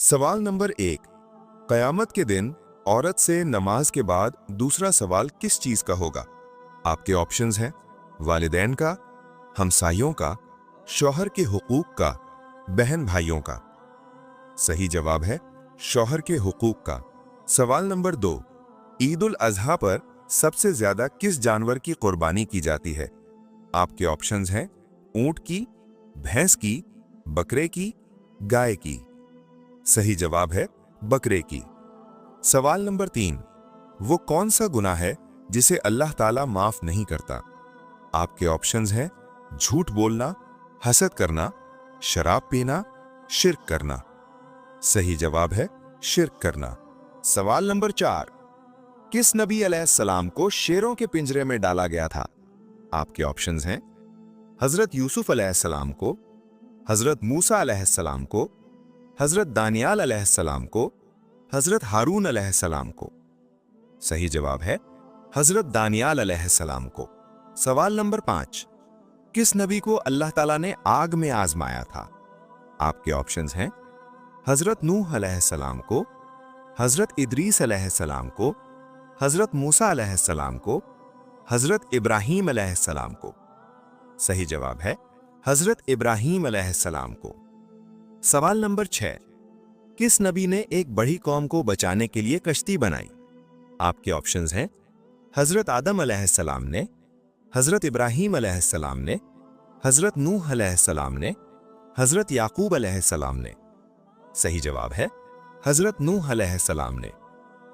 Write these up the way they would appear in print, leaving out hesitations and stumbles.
सवाल नंबर 1, कयामत के दिन औरत से नमाज के बाद दूसरा सवाल किस चीज का होगा? आपके ऑप्शंस हैं वालिदैन का, हमसायों का, शौहर के हुकूक का, बहन भाइयों का। सही जवाब है शौहर के हुकूक का। सवाल नंबर 2, ईद उल अजहा पर सबसे ज्यादा किस जानवर की कुर्बानी की जाती है? आपके ऑप्शंस हैं ऊंट की, भैंस की, बकरे की, गाय की। सही जवाब है बकरे की। सवाल नंबर 3, वो कौन सा गुनाह है जिसे अल्लाह ताला माफ नहीं करता? आपके ऑप्शंस हैं झूठ बोलना, हसद करना, शराब पीना, शिर्क करना। सही जवाब है शिर्क करना। सवाल नंबर 4, किस नबी अलैहिस्सलाम को शेरों के पिंजरे में डाला गया था? आपके ऑप्शंस हैं हजरत यूसुफ अलैहिस्सलाम को, हजरत मूसा अलैहिस्सलाम को, हजरत दानियाल अलैहिस्सलाम को, हजरत हारून अलैहिस्सलाम को। सही जवाब है हजरत दानियाल अलैहिस्सलाम को। सवाल नंबर 5, किस नबी को अल्लाह ताला ने आग में आजमाया था? आपके ऑप्शंस हैं हजरत नूह अलैहिस्सलाम को, हजरत इदरीस अलैहिस्सलाम को, हजरत मूसा अलैहिस्सलाम को, हजरत इब्राहीम अलैहिस्सलाम को। सही जवाब है हजरत इब्राहीम अलैहिस्सलाम को। सवाल नंबर 6, किस नबी ने एक बड़ी कौम को बचाने के लिए कश्ती बनाई? आपके ऑप्शंस हैं हजरत आदम अलैहिस्सलाम ने, हजरत इब्राहीम अलैहिस्सलाम ने, हजरत नूह अलैहिस्सलाम ने, हजरत याकूब अलैहिस्सलाम ने। सही जवाब है हजरत नूह अलैहिस्सलाम ने।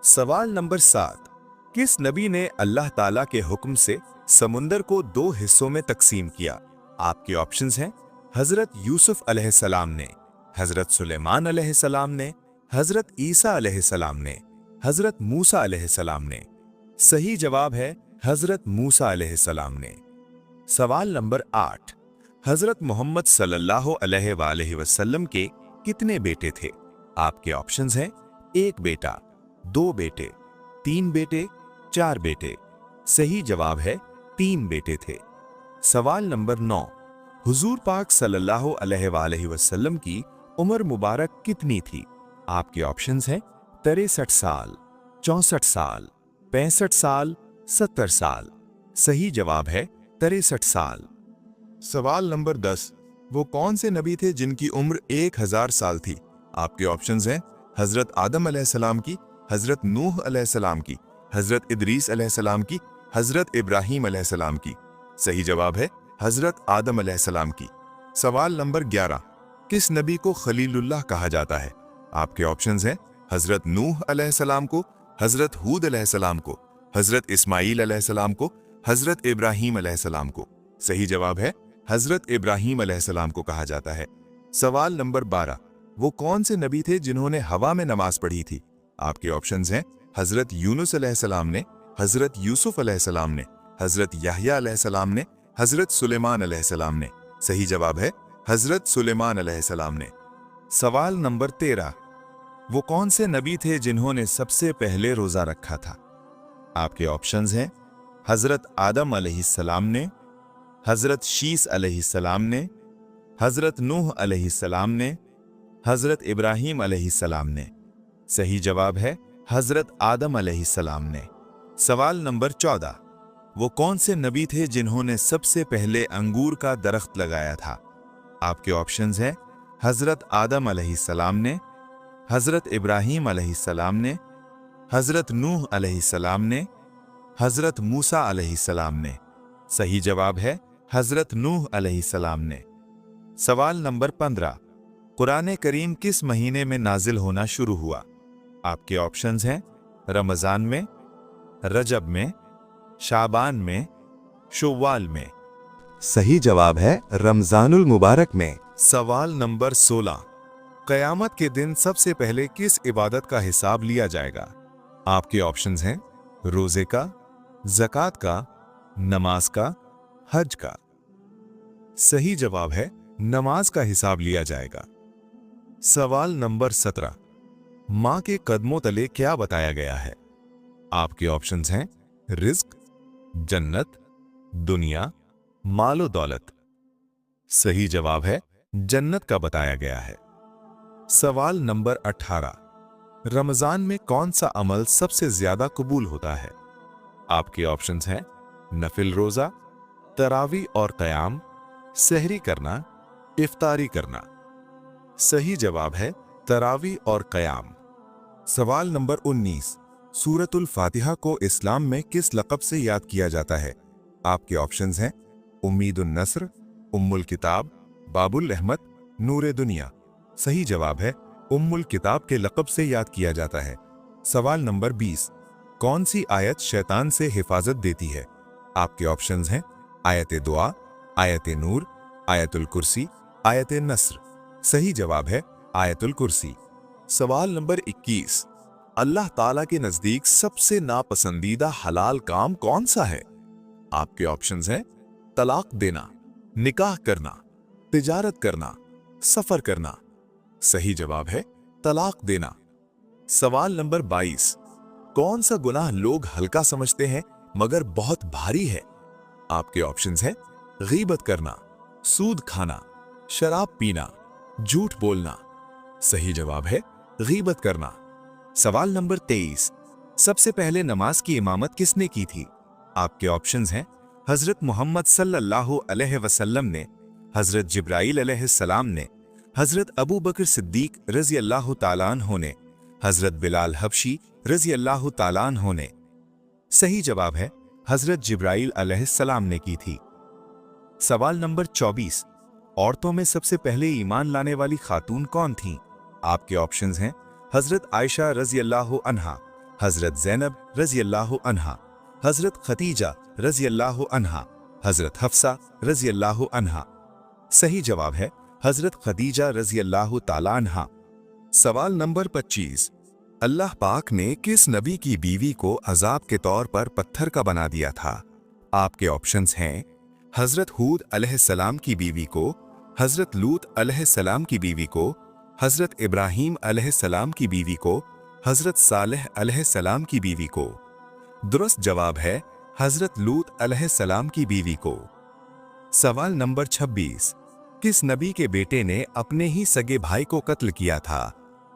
सवाल नंबर 7, किस नबी ने अल्लाह ताला के हुक्म से समुंदर को 2 हिस्सों में तकसीम किया? आपके ऑप्शंस हैं हजरत यूसुफ अलैहिस्सलाम ने, हजरत सुलेमान अलैहिस्सलाम ने, हजरत ईसा अलैहिस्सलाम ने, हजरत मूसा अलैहिस्सलाम ने। सही जवाब है हजरत मूसा अलैहिस्सलाम ने। सवाल नंबर 8, हजरत मोहम्मद सल्लल्लाहु अलैहि वसल्लम के कितने बेटे थे? आपके ऑप्शंस हैं 1 बेटा, 2 बेटे, 3 बेटे, 4 बेटे। सही जवाब है 3 बेटे थे। सवाल नंबर 9, हुजूर पाक सल्लल्लाहु अलैहि वसल्लम की उम्र मुबारक कितनी थी? आपके ऑप्शंस हैं 63 साल, 64 साल, 65 साल, 70 साल। सही जवाब है 63 साल। सवाल नंबर 10, वो कौन से नबी थे जिनकी उम्र 1000 साल थी? आपके ऑप्शंस हैं हजरत आदम अलैहिस्सलाम की, हजरत नूह अलैहिस्सलाम की, हजरत इदरीस अलैहिस्सलाम की, हजरत इब्राहीम अलैहिस्सलाम की। सही जवाब है हजरत आदम अलैहिस्सलाम की। सवाल नंबर 11, किस नबी को खलीलुल्लाह कहा जाता है? आपके ऑप्शंस हैं हजरत नूह अलैहिस्सलाम को, हजरत हूद अलैहिस्सलाम को, हजरत इस्माईल अलैहिस्सलाम को, हजरत इब्राहीम अलैहिस्सलाम को। सही जवाब है हजरत इब्राहीम अलैहिस्सलाम को कहा जाता है। सवाल नंबर 12, वो कौन से नबी थे जिन्होंने हवा में नमाज पढ़ी थी? आपके ऑप्शंस हैं हजरत यूनुस अलैहिस्सलाम ने, हजरत यूसुफ अलैहिस्सलाम ने, हजरत याहया अलैहिस्सलाम ने, हजरत सुलेमान अलैहिस्सलाम ने। सही जवाब है हजरत सुलेमान अलैहिस्सलाम ने। सवाल नंबर 13, वो कौन से नबी थे जिन्होंने सबसे पहले रोजा रखा था? आपके ऑप्शंस हैं हजरत आदम अलैहिस्सलाम ने, हजरत शीस अलैहिस्सलाम ने, हजरत नूह अलैहिस्सलाम ने, हजरत इब्राहीम अलैहिस्सलाम ने। सही जवाब है हजरत आदम अलैहिस्सलाम ने। सवाल नंबर 14, वो कौन से नबी थे जिन्होंने सबसे पहले अंगूर का दरख्त लगाया था? आपके ऑप्शंस हैं हजरत आदम अलैहिस्सलाम ने, हजरत इब्राहीम अलैहिस्सलाम ने, हजरत नूह अलैहिस्सलाम ने, हजरत मूसा अलैहिस्सलाम ने। सही जवाब है हजरत नूह अलैहिस्सलाम ने। सवाल नंबर 15, कुरान करीम किस महीने में नाजिल होना शुरू हुआ? आपके ऑप्शंस हैं रमजान में, रजब में, शाबान में, शव्वाल में। सही जवाब है रमजानुल मुबारक में। सवाल नंबर 16, कयामत के दिन सबसे पहले किस इबादत का हिसाब लिया जाएगा? आपके ऑप्शंस हैं रोजे का, ज़कात का, नमाज का, हज का। सही जवाब है नमाज का हिसाब लिया जाएगा। सवाल नंबर 17, मां के कदमों तले क्या बताया गया है? आपके ऑप्शंस हैं रिज्क, जन्नत, दुनिया, मालो दौलत। सही जवाब है जन्नत का बताया गया है। सवाल नंबर 18। रमजान में कौन सा अमल सबसे ज्यादा कबूल होता है? आपके ऑप्शंस हैं नफिल रोजा, तरावी और क़याम, सहरी करना, इफ्तारी करना। सही जवाब है तरावी और क़याम। सवाल नंबर 19। सूरतुल फातिहा को इस्लाम में किस लक़ब से याद किया जाता है? आपके ऑप्शंस हैं उम्मीदुन नस्र, उम्मुल किताब, बाबुल रहमत, नूरे दुनिया। सही जवाब है उम्मुल किताब के लक़ब से याद किया जाता है। सवाल नंबर 20। कौन सी आयत शैतान से हिफाजत देती है? आपके ऑप्शंस हैं आयत दुआ, आयत नूर, आयतुल कुर्सी, आयत नस्र। सही जवाब है आयतुल कुर्सी। सवाल नंबर 21। अल्लाह ताला के नजदीक सबसे नापसंदीदा हलाल काम कौन सा है? आपके ऑप्शंस हैं तलाक देना, निकाह करना, तिजारत करना, सफर करना। सही जवाब है तलाक देना। सवाल नंबर 22। कौन सा गुनाह लोग हल्का समझते हैं मगर बहुत भारी है? आपके ऑप्शंस हैं गीबत करना, सूद खाना, शराब पीना, झूठ बोलना। सही जवाब है गीबत करना। सवाल नंबर 23। सबसे पहले नमाज की इमामत किसने की थी? आपके ऑप्शंस हैं हजरत मोहम्मद सल्लल्लाहु अलैहि वसल्लम ने, हजरत जिब्राइल अलैहिस्सलाम ने, हजरत अबू बकर सिद्दीक रजी अल्लाह ताला अन्हु ने, हजरत बिलाल हबशी रजी अल्लाह ताला अन्हु ने। सही जवाब है हजरत जिब्राइल अलैहिस्सलाम ने की थी। सवाल नंबर 24। औरतों में सबसे पहले ईमान लाने वाली खातून कौन थीं? आपके ऑप्शंस हैं हजरत आयशा रजी अल्लाह अन्हा, हजरत ज़ैनब रजी अल्लाह अन्हा, हजरत खतीजा रजी अल्लाह अन्हा, हजरत हफ्सा रजी अल्लाह अन्हा। सही जवाब है हजरत खदीजा रजी अल्लाह ताला अन्हा। सवाल नंबर 25। अल्लाह पाक ने किस नबी की बीवी को अजाब के तौर पर पत्थर का बना दिया था? आपके ऑप्शंस हैं हजरत हूद अलैहिस्सलाम की बीवी को, हजरत लूत अलैहिस्सलाम की बीवी को, हजरत इब्राहीम अलैहिस्सलाम की बीवी को, हजरत सालेह अलैहिस्सलाम की बीवी को। दुरुस्त जवाब है हजरत लूत अलैहिस्सलाम की बीवी को। सवाल नंबर 26। किस नबी के बेटे ने अपने ही सगे भाई को कत्ल किया था?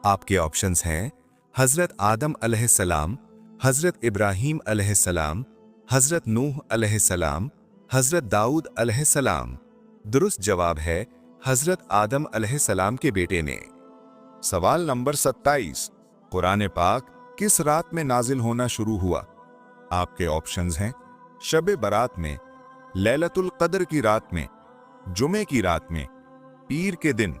आपके ऑप्शंस हैं हजरत आदम अलैहिस्सलाम, हजरत इब्राहीम अलैहिस्सलाम, हजरत नूह अलैहिस्सलाम, हजरत दाऊद अलैहिस्सलाम। दुरुस्त जवाब है हजरत आदम अलैहिस्सलाम के बेटे ने। सवाल नंबर 27। कुरान पाक किस रात में नाजिल होना शुरू हुआ? आपके ऑप्शंस हैं शब बरात में, लैलतुल कद्र की रात में, जुमे की रात में, पीर के दिन।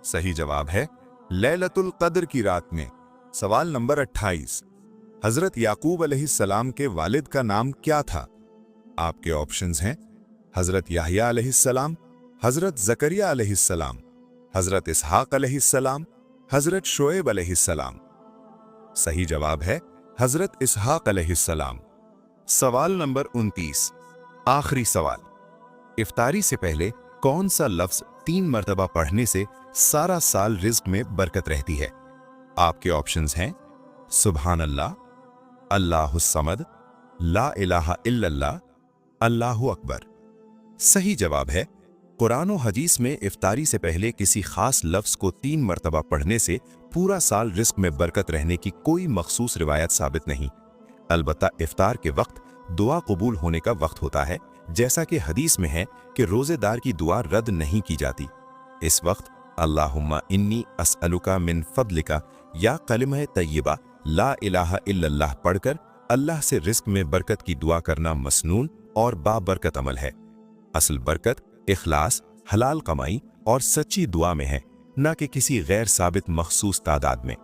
सही जवाब है लैलतुल कद्र की रात में। सवाल नंबर 28। हजरत याकूब अलैहिस्सलाम के वालिद का नाम क्या था? आपके ऑप्शंस हैं हजरत याहया अलैहिस्सलाम, हजरत जकरिया अलैहिस्सलाम, हजरत इसहाक अलैहिस्सलाम, हजरत शोएब अलैहिस्सलाम। सही जवाब है हजरत इसहाक अलैहिस्सलाम। सवाल नंबर 29। आखिरी सवाल। इफ्तारी से पहले कौन सा लफ्ज 3 मरतबा पढ़ने से सारा साल रिज्क में बरकत रहती है? आपके ऑप्शंस हैं सुभान अल्लाह, अल्लाहुस समद, ला इलाहा इल्लल्लाह, अल्लाहु अकबर। सही जवाब है कुरान और हदीस में इफ्तारी से पहले किसी खास लफ्ज को 3 मरतबा पढ़ने से पूरा साल रिज्क में बरकत रहने की कोई मखसूस रिवायत साबित नहीं। अलबत्ता इफ्तार के वक्त दुआ कबूल होने का वक्त होता है, जैसा कि हदीस में है कि रोजेदार की दुआ रद्द नहीं की जाती। इस वक्त अल्लाहुम्मा इन्नी अस्अलुका मिन फदलिका या कलिमा तय्यबा ला इलाहा इल्लल्लाह पढ़कर अल्लाह से रिस्क में बरकत की दुआ करना मसनून और बाबरकत अमल है। असल बरकत इखलास, हलाल कमाई और सच्ची दुआ में है, न कि किसी गैर साबित मखसूस तादाद में।